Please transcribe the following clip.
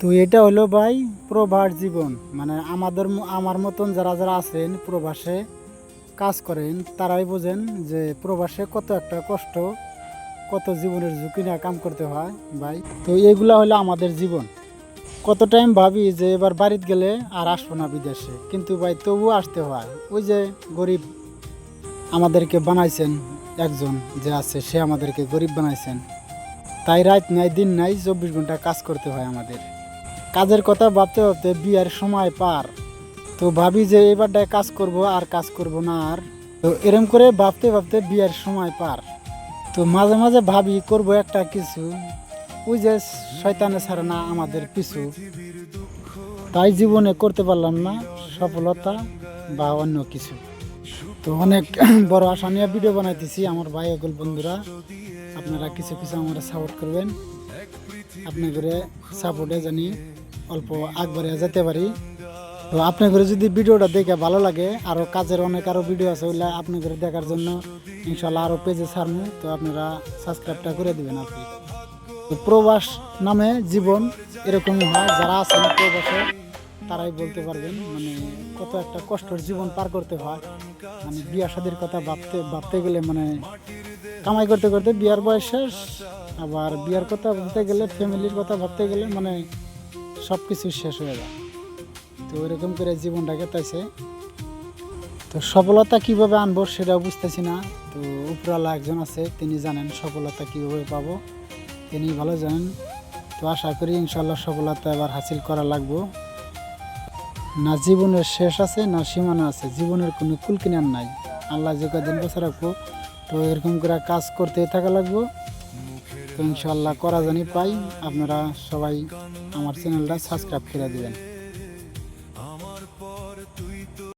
তো এটা হলো ভাই প্রবাস জীবন, মানে আমার মতন যারা যারা আছেন প্রবাসে কাজ করেন তারাই বোঝেন যে প্রবাসে কত একটা কষ্ট, কত জীবনের ঝুঁকি নিয়ে কাম করতে হয় ভাই। তো এইগুলা হলো আমাদের জীবন। কত টাইম ভাবি যে এবার বাড়িতে গেলে আর আসবো না বিদেশে, কিন্তু ভাই তবুও আসতে হয়। ওই যে গরিব আমাদেরকে বানাইছেন, একজন যে আছে সে আমাদেরকে গরিব বানাইছেন, তাই রাত নাই দিন নাই 24 ঘন্টা কাজ করতে হয় আমাদের। কাজের কথা ভাবতে ভাবতে বিয়ার সময় পার। তো ভাবি যে এবারটায় কাজ করব আর কাজ করব না আর। তো এরম করে ভাবতে ভাবতে বিয়ার সময় পার। তো মাঝে মাঝে ভাবি করব একটা কিছু, ওই যে শয়তানে ছাড়ে না আমাদের পিছু। তাই জীবনে করতে পারলাম না সফলতা বা অন্য কিছু। তো অনেক বড় আশা নিয়ে ভিডিও বানাইতেছি আমার ভাই সকল বন্ধুরা, আপনারা কিছু কিছু আমার সাপোর্ট করবেন। আপনাদের সাপোর্টে জানি অল্প আগবাড়ে যেতে পারি। তো আপনাদের যদি ভিডিওটা দেখে ভালো লাগে, আরও কাজের অনেক আরও ভিডিও আছে, ওইগুলো আপনাদের দেখার জন্য ইনশাল্লাহ আরও পেজে ছাড়বো। তো আপনারা সাবস্ক্রাইবটা করে দেবেন আর কি। তো প্রবাস নামে জীবন এরকমই হয়, যারা আছেন প্রবাসে তারাই বলতে পারবেন মানে কত একটা কষ্টের জীবন পার করতে হয়। মানে বিয়া শাদির কথা ভাবতে ভাবতে গেলে মানে কামাই করতে করতে বিয়ার বয়স শেষ, আবার বিয়ার কথা ভাবতে গেলে ফ্যামিলির কথা ভাবতে গেলে মানে সব কিছু শেষ হয়ে যায়। তো এরকম করে জীবনটা কেটেছে। তো সফলতা কিভাবে আনবো সেটাও বুঝতেছি না। তো উপরওয়ালা একজন আছে, তিনি জানেন সফলতা কীভাবে পাবো, তিনি ভালো জানেন। তো আশা করি ইনশাল্লাহ সফলতা এবার হাসিল করা লাগবো। না জীবনের শেষ আছে না সীমানা আছে, জীবনের কোনো কুল কিনার নাই। আল্লাহ যে কদিন বছর রাখবো, তো এরকম করে কাজ করতে থাকা লাগবো। তো ইনশাল্লাহ করা জানি পাই। আপনারা সবাই আমার চ্যানেলটা সাবস্ক্রাইব করে দেবেন।